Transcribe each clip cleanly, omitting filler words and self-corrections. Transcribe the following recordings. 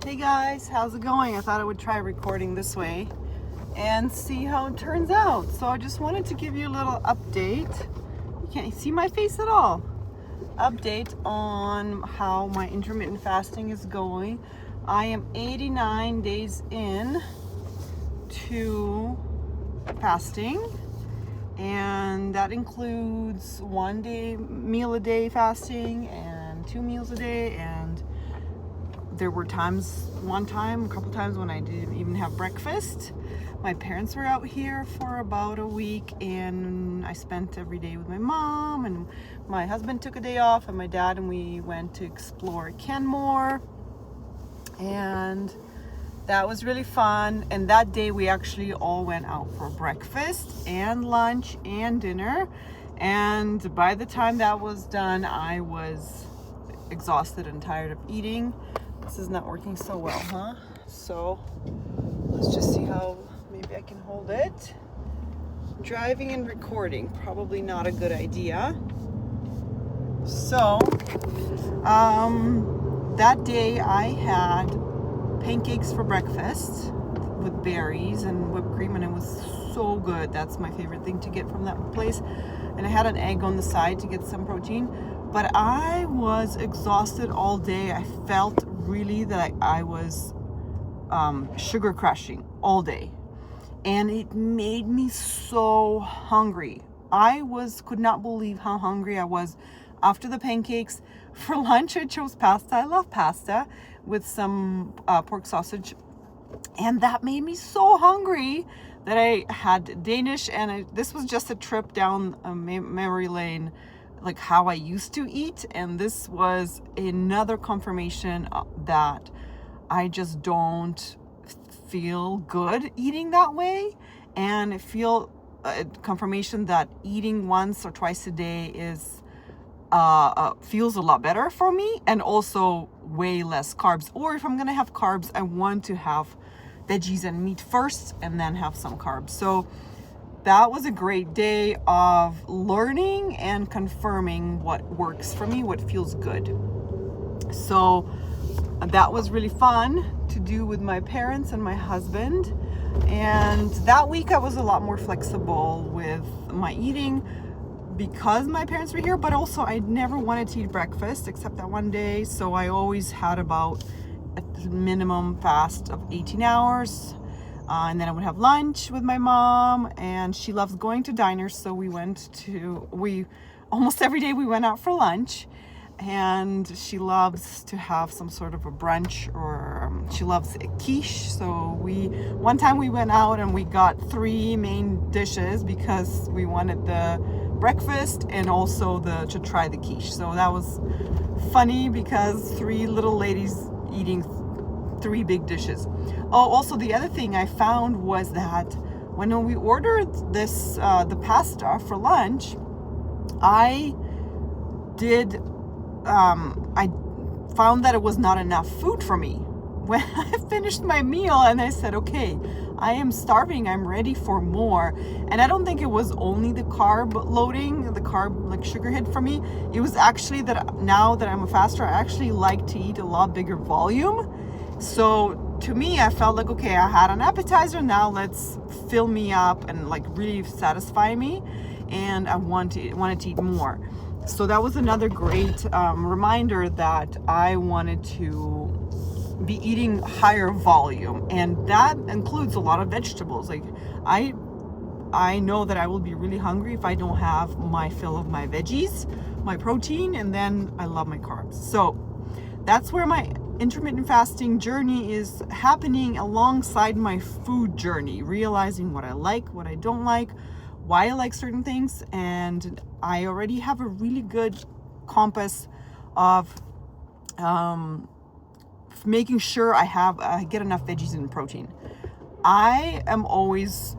Hey guys, how's it going? I thought I would try recording this way and see how it turns out. So I just wanted to give you a little update. You can't see my face at all. Update on how my intermittent fasting is going. I am 89 days in to fasting, and that includes 1 day meal a day fasting and 2 meals a day. And there were times, a couple times when I didn't even have breakfast. My parents were out here for about a week, and I spent every day with my mom, and my husband took a day off, and my dad, and we went to explore Canmore, and that was really fun. And that day we actually all went out for breakfast and lunch and dinner, and by the time that was done, I was exhausted and tired of eating. This is not working so well, huh? So let's just see how maybe I can hold it. Driving and recording, probably not a good idea. So that day I had pancakes for breakfast with berries and whipped cream, and it was so good. That's my favorite thing to get from that place. And I had an egg on the side to get some protein, but I was exhausted all day. I felt really that I was sugar crashing all day, and it made me so hungry. I could not believe how hungry I was after the pancakes. For lunch I chose pasta. I love pasta with some pork sausage, and that made me so hungry that I had Danish, and this was just a trip down a memory lane, like how I used to eat. And this was another confirmation that I just don't feel good eating that way, and I feel confirmation that eating once or twice a day is feels a lot better for me, and also way less carbs. Or if I'm gonna have carbs, I want to have veggies and meat first and then have some carbs. So that was a great day of learning and confirming what works for me, what feels good. So that was really fun to do with my parents and my husband. And that week I was a lot more flexible with my eating because my parents were here, but also I never wanted to eat breakfast except that one day. So I always had about a minimum fast of 18 hours. And then I would have lunch with my mom, and she loves going to diners. So almost every day we went out for lunch, and she loves to have some sort of a brunch, or she loves a quiche. So one time we went out and we got 3 main dishes because we wanted the breakfast and also to try the quiche. So that was funny because 3 little ladies eating 3 big dishes. Oh, also the other thing I found was that when we ordered this the pasta for lunch, I found that it was not enough food for me. When I finished my meal and I said, okay, I am starving, I'm ready for more. And I don't think it was only the carb loading, the carb like sugar hit for me. It was actually that now that I'm a faster, I actually like to eat a lot bigger volume. So to me, I felt like, okay, I had an appetizer, now let's fill me up and like really satisfy me, and I wanted to eat more. So that was another great reminder that I wanted to be eating higher volume, and that includes a lot of vegetables. Like I know that I will be really hungry if I don't have my fill of my veggies, my protein, and then I love my carbs. So that's where my intermittent fasting journey is happening alongside my food journey, realizing what I like, what I don't like, why I like certain things. And I already have a really good compass of making sure I get enough veggies and protein. I am always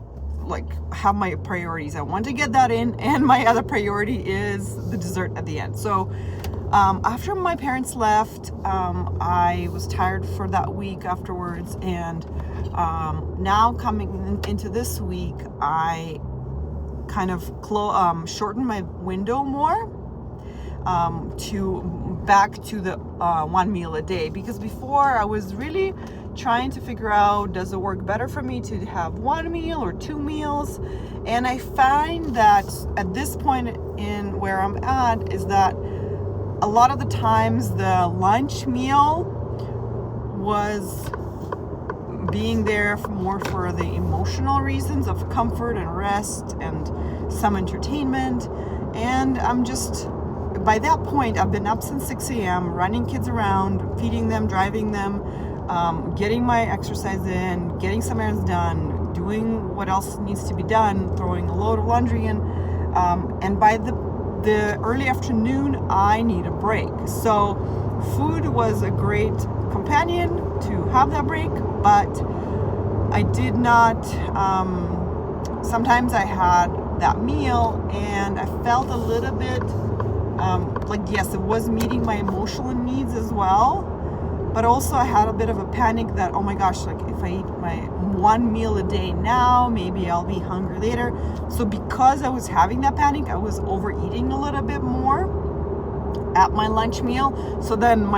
have my priorities. I want to get that in, and my other priority is the dessert at the end. So after my parents left, I was tired for that week afterwards, and now coming into this week, I kind of shortened my window more. to back to the one meal a day, because before I was really trying to figure out, does it work better for me to have one meal or two meals? And I find that at this point in where I'm at is that a lot of the times the lunch meal was being there more for the emotional reasons of comfort and rest and some entertainment. And I'm just, by that point, I've been up since 6 a.m. running kids around, feeding them, driving them, getting my exercise in, getting some errands done, doing what else needs to be done, throwing a load of laundry in, and by the early afternoon, I need a break. So food was a great companion to have that break, but I did not, sometimes I had that meal and I felt a little bit like, yes, it was meeting my emotional needs as well, but also I had a bit of a panic that, oh my gosh, like if I eat my one meal a day now, maybe I'll be hungry later. So because I was having that panic, I was overeating a little bit more at my lunch meal. So then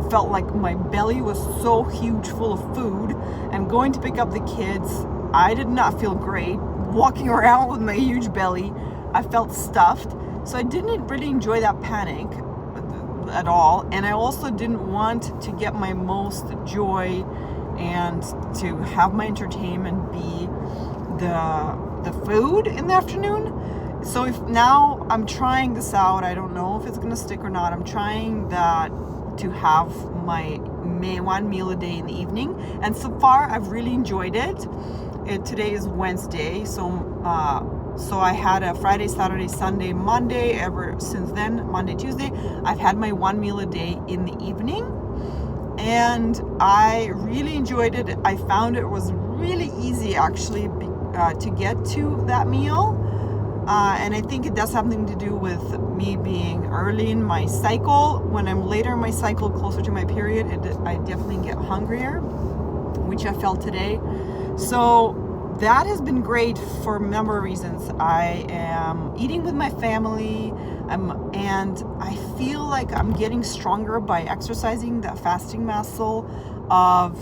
felt like my belly was so huge full of food, and going to pick up the kids, I did not feel great walking around with my huge belly. I felt stuffed. So I didn't really enjoy that panic at all. And I also didn't want to get my most joy and to have my entertainment be the food in the afternoon. So if now I'm trying this out, I don't know if it's going to stick or not. I'm trying that to have my one meal a day in the evening. And so far, I've really enjoyed it. Today is Wednesday, so I had a Friday, Saturday, Sunday, Monday. Ever since then, Monday, Tuesday, I've had my one meal a day in the evening. And I really enjoyed it. I found it was really easy, actually, to get to that meal. And I think it does something to do with me being early in my cycle. When I'm later in my cycle, closer to my period, I definitely get hungrier, which I felt today. So that has been great for a number of reasons. I am eating with my family, and I feel like I'm getting stronger by exercising the fasting muscle of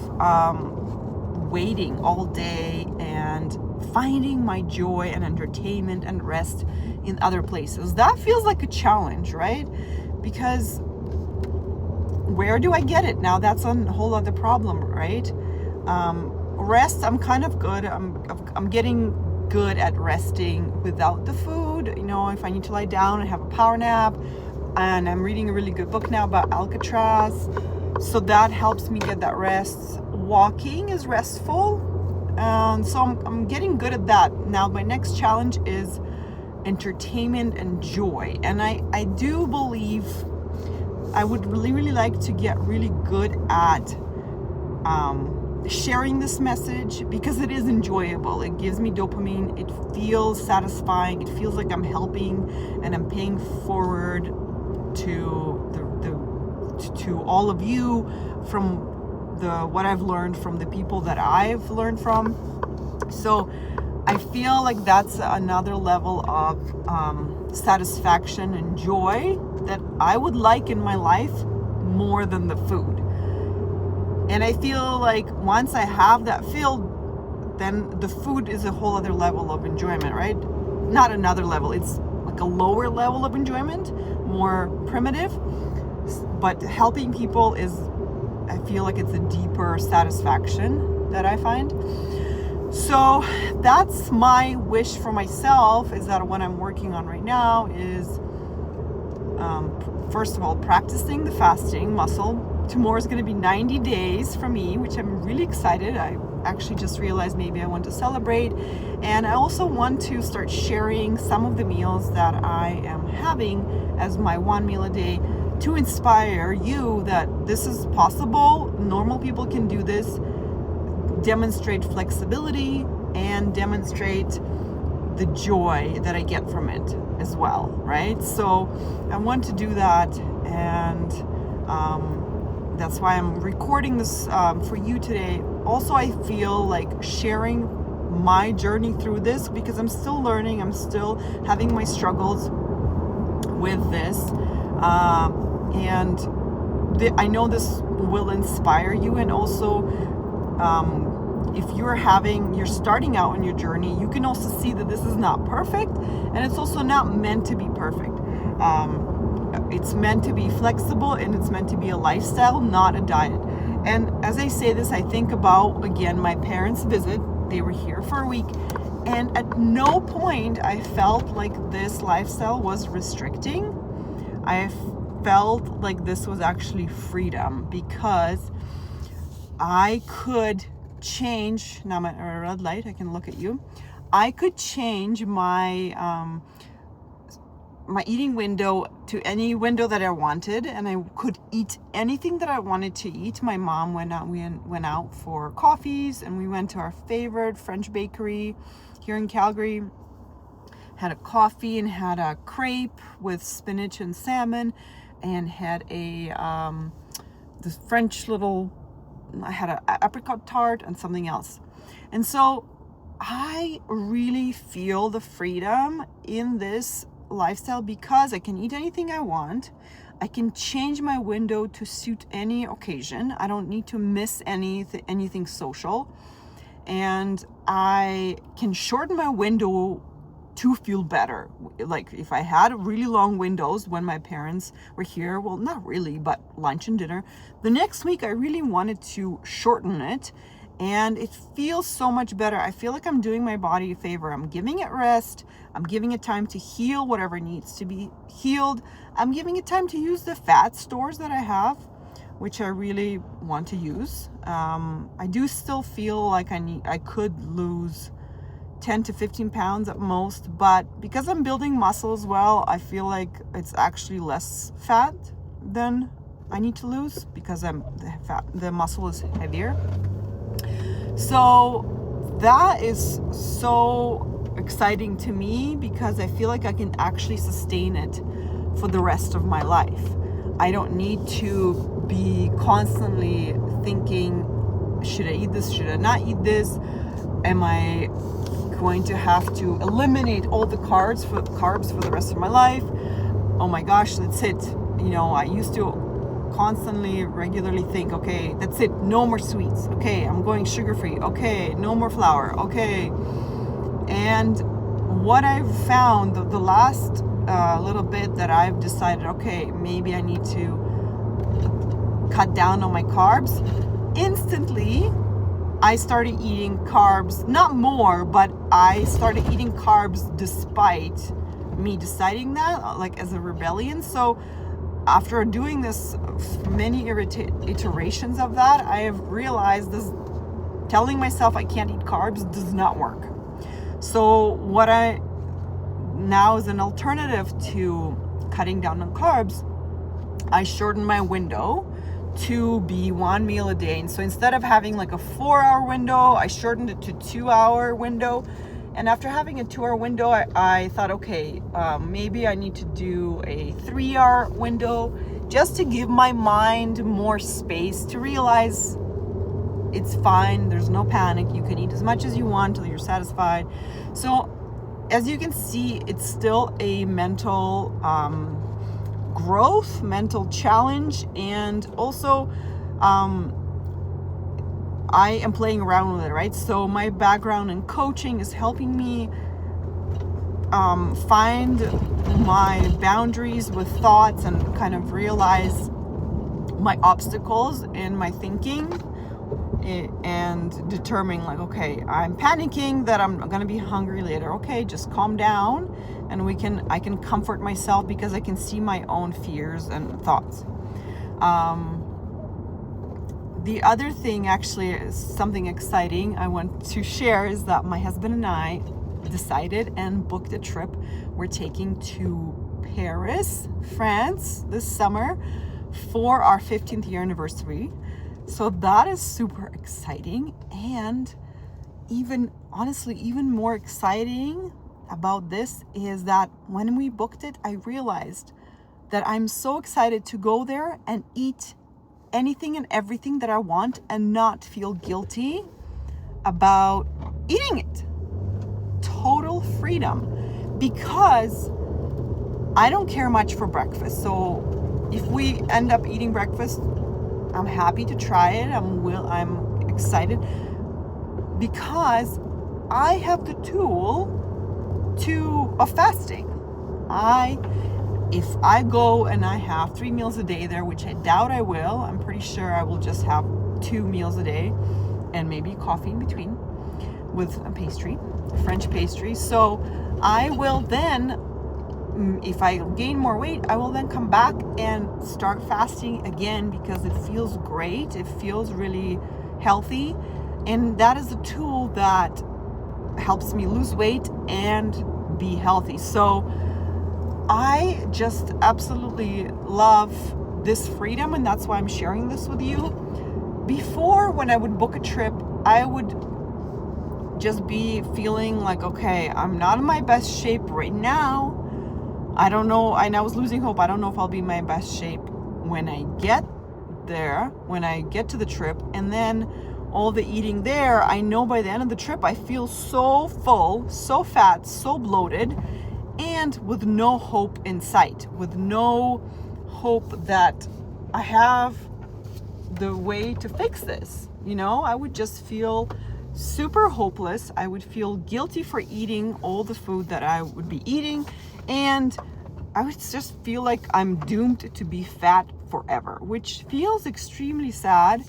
waiting all day and finding my joy and entertainment and rest in other places. That feels like a challenge, right? Because where do I get it? Now that's a whole other problem, right? Rest, I'm kind of good. I'm getting good at resting without the food. You know, if I need to lie down and have a power nap, and I'm reading a really good book now about Alcatraz, so that helps me get that rest. Walking is restful. So I'm getting good at that. Now my next challenge is entertainment and joy. And I do believe I would really like to get really good at sharing this message, because it is enjoyable. It gives me dopamine. It feels satisfying. It feels like I'm helping and I'm paying forward to all of you from what I've learned from the people that I've learned from. So I feel like that's another level of satisfaction and joy that I would like in my life more than the food. And I feel like once I have that filled, then the food is a whole other level of enjoyment, right? Not another level. It's like a lower level of enjoyment, more primitive. But helping people is, I feel like it's a deeper satisfaction that I find. So that's my wish for myself, is that what I'm working on right now is, first of all, practicing the fasting muscle. Tomorrow is going to be 90 days for me, which I'm really excited. I actually just realized maybe I want to celebrate. And I also want to start sharing some of the meals that I am having as my one meal a day, to inspire you that this is possible. Normal people can do this. Demonstrate flexibility and demonstrate the joy that I get from it as well, right? So I want to do that, and that's why I'm recording this for you today. Also, I feel like sharing my journey through this, because I'm still learning. I'm still having my struggles with this. And I know this will inspire you. And also, if you're starting out on your journey, you can also see that this is not perfect, and it's also not meant to be perfect. It's meant to be flexible, and it's meant to be a lifestyle, not a diet. And as I say this, I think about, again, my parents' visit. They were here for a week, and at no point I felt like this lifestyle was restricting. I felt like this was actually freedom, because I could change. Now I'm at a red light, I can look at you. I could change my eating window to any window that I wanted, and I could eat anything that I wanted to eat. My mom went out for coffees, and we went to our favorite French bakery here in Calgary, had a coffee and had a crepe with spinach and salmon, and had this French I had an apricot tart and something else. And so I really feel the freedom in this lifestyle, because I can eat anything I want. I can change my window to suit any occasion. I don't need to miss anything social. And I can shorten my window to feel better. Like if I had really long windows when my parents were here, well, not really, but lunch and dinner, the next week I really wanted to shorten it, and it feels so much better. I feel like I'm doing my body a favor. I'm giving it rest. I'm giving it time to heal whatever needs to be healed. I'm giving it time to use the fat stores that I have, which I really want to use. I do still feel like I could lose 10 to 15 pounds at most, but because I'm building muscle as well, I feel like it's actually less fat than I need to lose, because the muscle is heavier. So that is so exciting to me, because I feel like I can actually sustain it for the rest of my life. I don't need to be constantly thinking, should I eat this? Should I not eat this? Am I going to have to eliminate all the carbs for the rest of my life? Oh my gosh, that's it. I used to constantly, regularly think, okay, that's it, no more sweets. Okay, I'm going sugar-free. Okay, no more flour. Okay. And what I've found, the last little bit that I've decided, okay, maybe I need to cut down on my carbs, instantly I started eating carbs, not more, but I started eating carbs despite me deciding that, like as a rebellion. So after doing this many iterations of that, I have realized this, telling myself I can't eat carbs does not work. So what I now, as an alternative to cutting down on carbs, I shorten my window to be one meal a day. And so instead of having like a 4-hour window, I shortened it to 2-hour window. And after having a 2-hour window, I thought, okay, maybe I need to do a 3-hour window, just to give my mind more space to realize it's fine. There's no panic. You can eat as much as you want till you're satisfied. So as you can see, it's still a mental growth, mental challenge, and also I am playing around with it, right? So my background in coaching is helping me find my boundaries with thoughts and kind of realize my obstacles in my thinking, and determining like, okay, I'm panicking that I'm going to be hungry later. Okay, just calm down, and I can comfort myself because I can see my own fears and thoughts. The other thing, actually, is something exciting I want to share, is that my husband and I decided and booked a trip. We're taking to Paris, France this summer for our 15th year anniversary. So that is super exciting. And even more exciting about this is that when we booked it, I realized that I'm so excited to go there and eat anything and everything that I want and not feel guilty about eating it. Total freedom. Because I don't care much for breakfast. So if we end up eating breakfast, I'm happy to try it. I'm excited because I have the tool of fasting. If I go and I have 3 meals a day there, which I doubt I will, I'm pretty sure I will just have 2 meals a day and maybe coffee in between with a pastry, French pastry. So I will then, if I gain more weight, I will then come back and start fasting again because it feels great. It feels really healthy. And that is a tool that helps me lose weight and be healthy. So I just absolutely love this freedom, and that's why I'm sharing this with you. Before, when I would book a trip, I would just be feeling like, okay, I'm not in my best shape right now. I don't know, and I was losing hope. I don't know if I'll be in my best shape when I get there, when I get to the trip. And then all the eating there, I know by the end of the trip, I feel so full, so fat, so bloated, and with no hope in sight, with no hope that I have the way to fix this. I would just feel super hopeless. I would feel guilty for eating all the food that I would be eating, and I would just feel like I'm doomed to be fat forever, which feels extremely sad.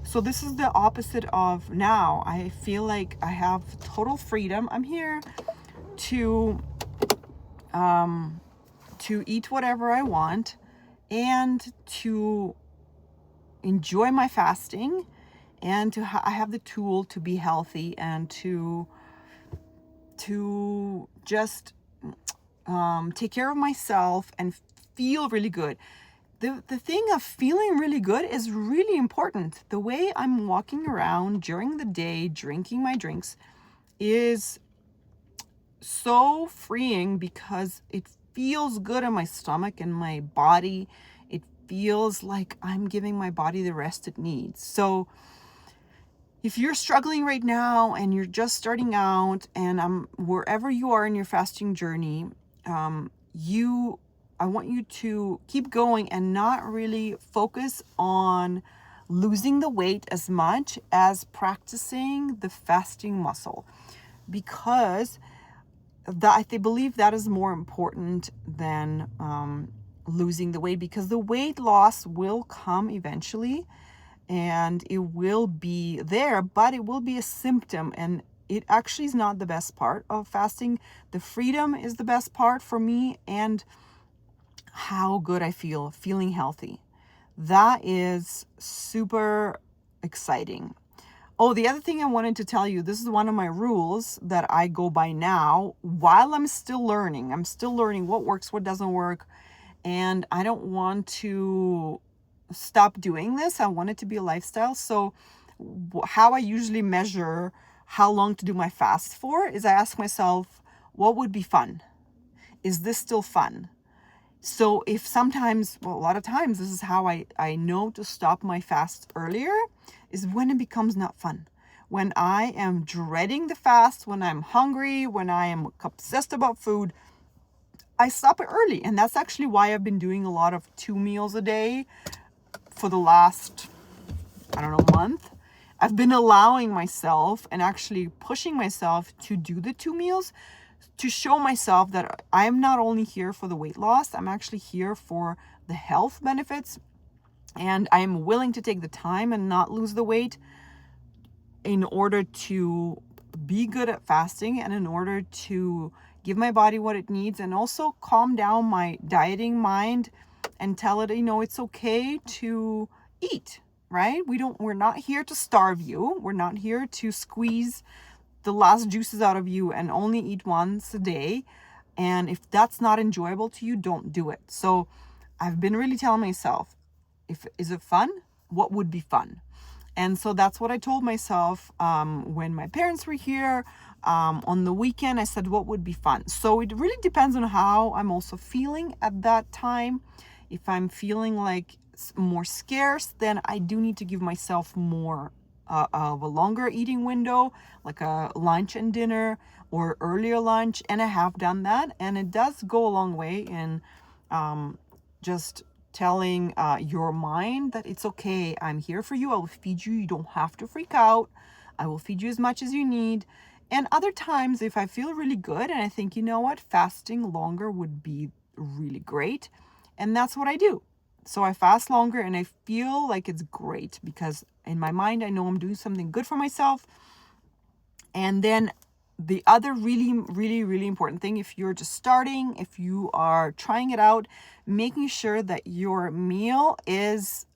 So this is the opposite of now. I feel like I have total freedom. I'm here to eat whatever I want and to enjoy my fasting, and I have the tool to be healthy and to just take care of myself and feel really good. The thing of feeling really good is really important. The way I'm walking around during the day, drinking my drinks, is so freeing because it feels good in my stomach and my body. It feels like I'm giving my body the rest it needs. So if you're struggling right now and you're just starting out, and wherever you are in your fasting journey, I want you to keep going and not really focus on losing the weight as much as practicing the fasting muscle, because I believe that is more important than losing the weight, because the weight loss will come eventually and it will be there, but it will be a symptom, and it actually is not the best part of fasting. The freedom is the best part for me, and how good I feel, feeling healthy. That is super exciting. Oh, the other thing I wanted to tell you, this is one of my rules that I go by now while I'm still learning. I'm still learning what works, what doesn't work, and I don't want to stop doing this. I want it to be a lifestyle. So how I usually measure how long to do my fast for is I ask myself, what would be fun? Is this still fun? So if sometimes, well, a lot of times, this is how I know to stop my fast earlier, is when it becomes not fun. When I am dreading the fast, when I'm hungry, when I am obsessed about food, I stop it early. And that's actually why I've been doing a lot of 2 meals a day for the last, month. I've been allowing myself and actually pushing myself to do the 2 meals, to show myself that I'm not only here for the weight loss, I'm actually here for the health benefits, and I'm willing to take the time and not lose the weight in order to be good at fasting and in order to give my body what it needs, and also calm down my dieting mind and tell it, it's okay to eat, right? We're not here to starve you. We're not here to squeeze the last juices out of you and only eat once a day. And if that's not enjoyable to you, don't do it. So I've been really telling myself, is it fun? What would be fun? And so that's what I told myself when my parents were here. On the weekend, I said, what would be fun? So it really depends on how I'm also feeling at that time. If I'm feeling like it's more scarce, then I do need to give myself more of a longer eating window, like a lunch and dinner or earlier lunch. And I have done that. And it does go a long way in just telling your mind that it's okay. I'm here for you. I will feed you. You don't have to freak out. I will feed you as much as you need. And other times, if I feel really good and I think, you know what, fasting longer would be really great. And that's what I do. So I fast longer and I feel like it's great because in my mind, I know I'm doing something good for myself. And then the other really, really, really important thing, if you're just starting, if you are trying it out, making sure that your meal is,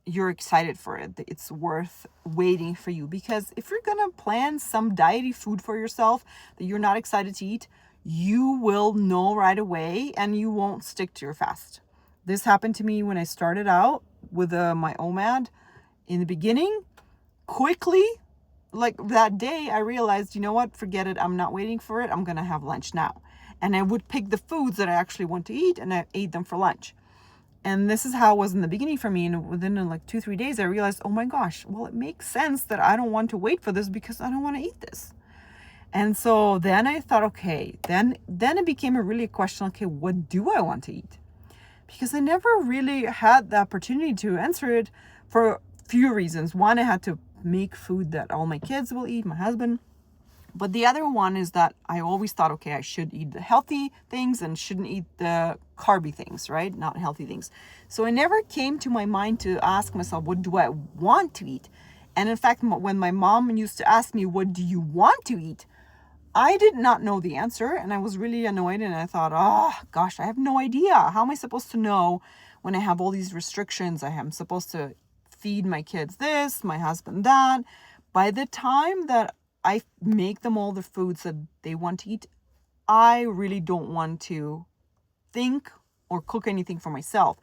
you're excited for it. It's worth waiting for you. Because if you're going to plan some diety food for yourself that you're not excited to eat, you will know right away and you won't stick to your fast. This happened to me when I started out with my OMAD in the beginning. Quickly, like that day, I realized, you know what, forget it. I'm not waiting for it. I'm going to have lunch now. And I would pick the foods that I actually want to eat and I ate them for lunch. And this is how it was in the beginning for me. And within like 2-3 days, I realized, oh my gosh, well, it makes sense that I don't want to wait for this because I don't want to eat this. And so then I thought, okay, then it became a really question, okay, what do I want to eat? Because I never really had the opportunity to answer it for a few reasons. One, I had to make food that all my kids will eat, my husband. But the other one is that I always thought, okay, I should eat the healthy things and shouldn't eat the carby things, right? Not healthy things. So it never came to my mind to ask myself, what do I want to eat? And in fact, when my mom used to ask me, what do you want to eat? I did not know the answer and I was really annoyed and I thought, oh gosh, I have no idea. How am I supposed to know when I have all these restrictions? I am supposed to feed my kids this, my husband that. By the time that I make them all the foods that they want to eat, I really don't want to think or cook anything for myself.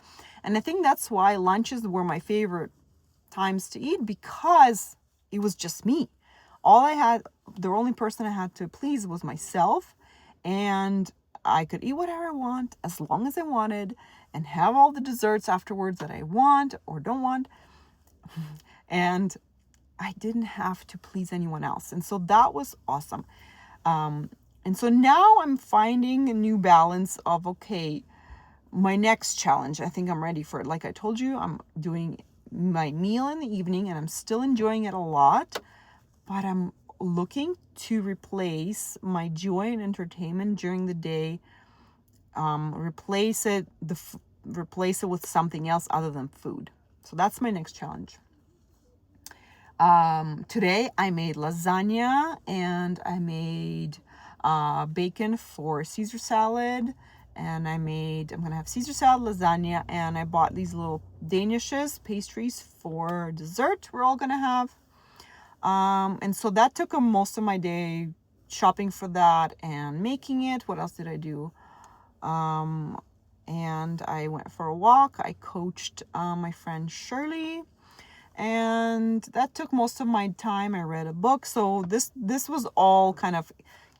And I think that's why lunches were my favorite times to eat, because it was just me. The only person I had to please was myself, and I could eat whatever I want as long as I wanted and have all the desserts afterwards that I want or don't want. And I didn't have to please anyone else. And so that was awesome. And so now I'm finding a new balance of, okay, my next challenge, I think I'm ready for it. Like I told you, I'm doing my meal in the evening and I'm still enjoying it a lot, but I'm looking to replace my joy and entertainment during the day, replace it with something else other than food. So that's my next challenge. Today I made lasagna and I made bacon for Caesar salad, and I'm gonna have Caesar salad, lasagna, and I bought these little Danishes, pastries for dessert we're all gonna have. And so that took most of my day, shopping for that and making it. What else did I do? And I went for a walk. I coached my friend Shirley, and that took most of my time. I read a book. So this was all kind of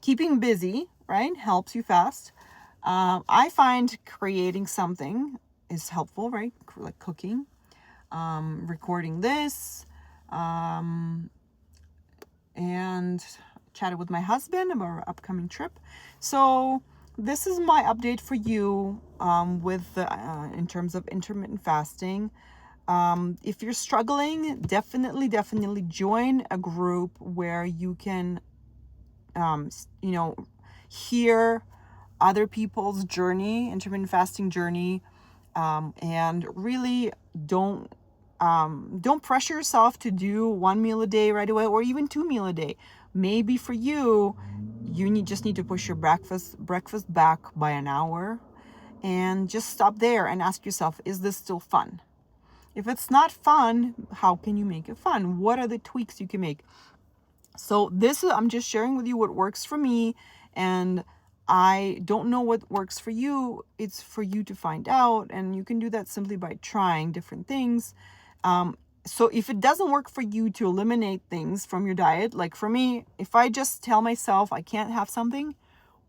keeping busy, right? Helps you fast. I find creating something is helpful, right? Like cooking, recording this, and chatted with my husband about our upcoming trip. So this is my update for you in terms of intermittent fasting. If you're struggling, definitely join a group where you can, hear other people's journey, intermittent fasting journey, and really don't pressure yourself to do 1 meal a day right away, or even 2 meals a day. Maybe for you just need to push your breakfast back by an hour, and just stop there and ask yourself, is this still fun? If it's not fun, how can you make it fun? What are the tweaks you can make? So I'm just sharing with you what works for me, and I don't know what works for you. It's for you to find out, and you can do that simply by trying different things. So if it doesn't work for you to eliminate things from your diet, like for me, if I just tell myself I can't have something,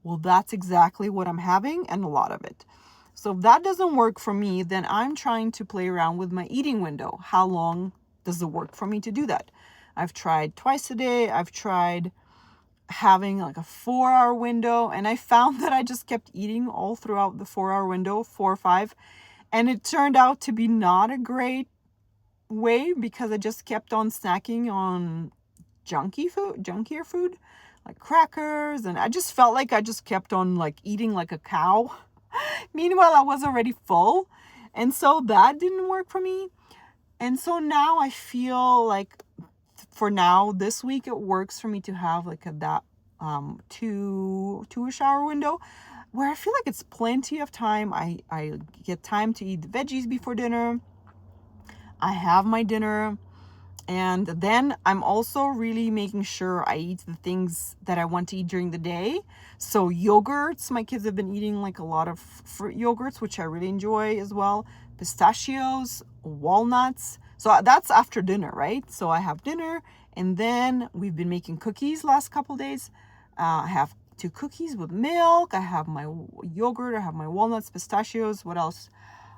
well, that's exactly what I'm having, and a lot of it. So if that doesn't work for me, then I'm trying to play around with my eating window. How long does it work for me to do that? I've tried twice a day. I've tried having like a 4-hour window, and I found that I just kept eating all throughout the 4-hour window, 4 or 5, and it turned out to be not a great way because I just kept on snacking on junkier food, like crackers, and I just felt like I just kept on like eating like a cow. Meanwhile, I was already full, and so that didn't work for me. And so now I feel like for now this week it works for me to have like that 2-ish hour window where I feel like it's plenty of time. I get time to eat the veggies before dinner. I have my dinner, and then I'm also really making sure I eat the things that I want to eat during the day. So yogurts, my kids have been eating like a lot of fruit yogurts, which I really enjoy as well. Pistachios, walnuts. So that's after dinner, right? So I have dinner, and then we've been making cookies last couple days. I have 2 cookies with milk. I have my yogurt. I have my walnuts, pistachios. What else?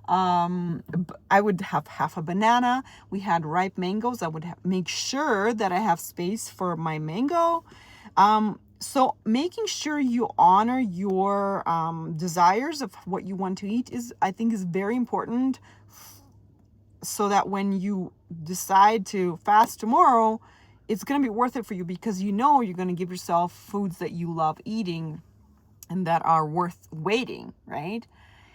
I would have half a banana. We had ripe mangoes. I would make sure that I have space for my mango. So making sure you honor your desires of what you want to eat I think is very important, so that when you decide to fast tomorrow, it's going to be worth it for you, because you know you're going to give yourself foods that you love eating and that are worth waiting, right?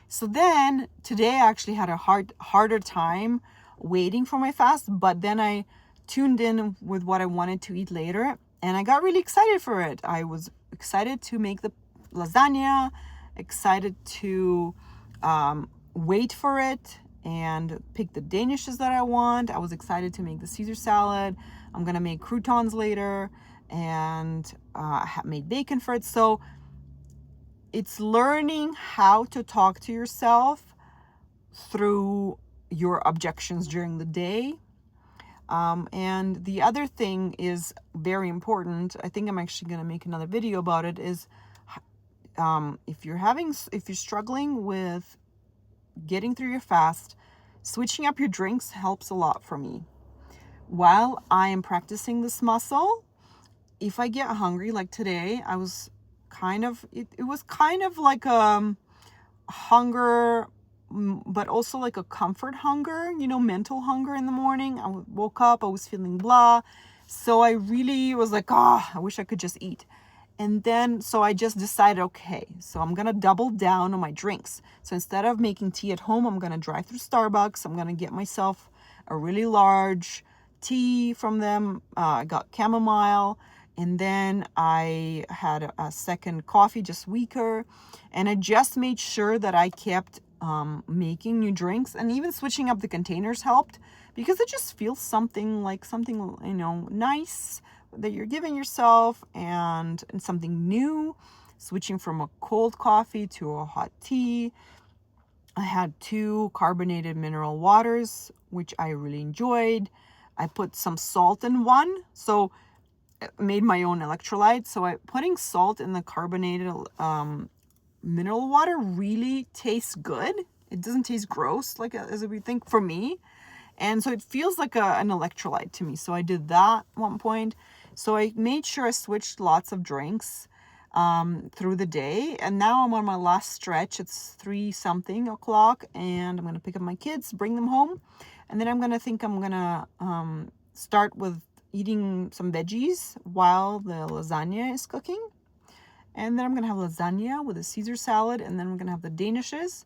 So then today I actually had a harder time waiting for my fast, but then I tuned in with what I wanted to eat later, and I got really excited for it. I was excited to make the lasagna, excited to wait for it and pick the danishes that I want. I was excited to make the Caesar salad. I'm gonna make croutons later, and I have made bacon for it. So it's learning how to talk to yourself through your objections during the day. And the other thing is very important. I think I'm actually going to make another video about it, is if you're struggling with getting through your fast, switching up your drinks helps a lot for me. While I am practicing this muscle, if I get hungry, like today, I was it was kind of like a hunger, but also like a comfort hunger, mental hunger in the morning. I woke up, I was feeling blah. So I really was like, I wish I could just eat. And then, so I just decided, okay, so I'm going to double down on my drinks. So instead of making tea at home, I'm going to drive through Starbucks. I'm going to get myself a really large tea from them. I got chamomile. And then I had a second coffee, just weaker. And I just made sure that I kept making new drinks, and even switching up the containers helped, because it just feels something nice that you're giving yourself, and something new, switching from a cold coffee to a hot tea. I had 2 carbonated mineral waters, which I really enjoyed. I put some salt in one, so made my own electrolytes. So putting salt in the carbonated mineral water really tastes good. It doesn't taste gross like as we think, for me. And so it feels like an electrolyte to me. So I did that at one point. So I made sure I switched lots of drinks through the day. And now I'm on my last stretch. It's 3-something o'clock, and I'm going to pick up my kids, bring them home. And then I'm going to start with eating some veggies while the lasagna is cooking. And then I'm going to have lasagna with a Caesar salad, and then we're going to have the danishes.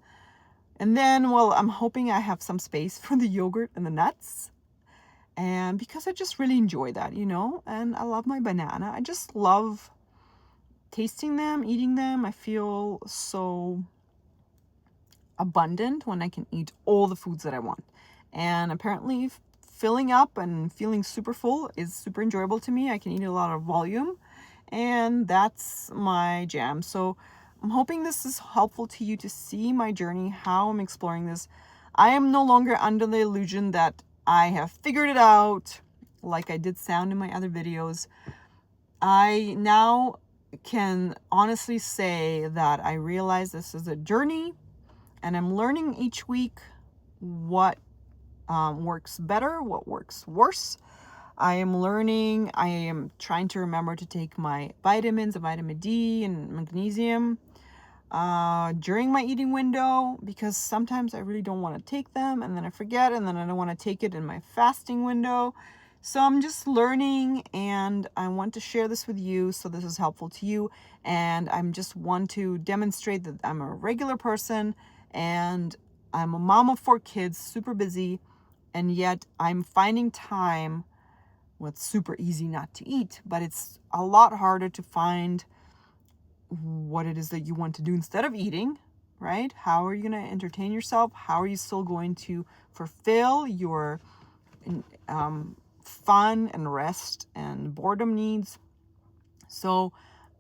And then, I'm hoping I have some space for the yogurt and the nuts. And because I just really enjoy that, and I love my banana. I just love tasting them, eating them. I feel so abundant when I can eat all the foods that I want. And apparently filling up and feeling super full is super enjoyable to me. I can eat a lot of volume, and that's my jam. So I'm hoping this is helpful to you to see my journey, how I'm exploring this. I am no longer under the illusion that I have figured it out, like I did sound in my other videos. I now can honestly say that I realize this is a journey, and I'm learning each week what works better, what works worse. I am learning. I am trying to remember to take my vitamins, vitamin D and magnesium during my eating window, because sometimes I really don't want to take them and then I forget, and then I don't want to take it in my fasting window. So I'm just learning, and I want to share this with you so this is helpful to you. And I'm just want to demonstrate that I'm a regular person, and I'm a mom of 4 kids, super busy, and yet I'm finding time. Well, it's super easy not to eat, but it's a lot harder to find what it is that you want to do instead of eating, right? How are you going to entertain yourself? How are you still going to fulfill your fun and rest and boredom needs? So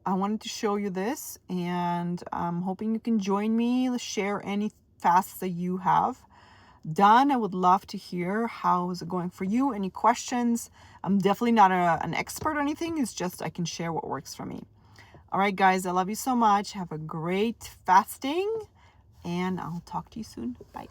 I wanted to show you this, and I'm hoping you can join me, share any fasts that you have done. I would love to hear how is it going for you. Any questions? I'm definitely not an expert or anything. It's just I can share what works for me. All right, guys, I love you so much. Have a great fasting, and I'll talk to you soon. Bye.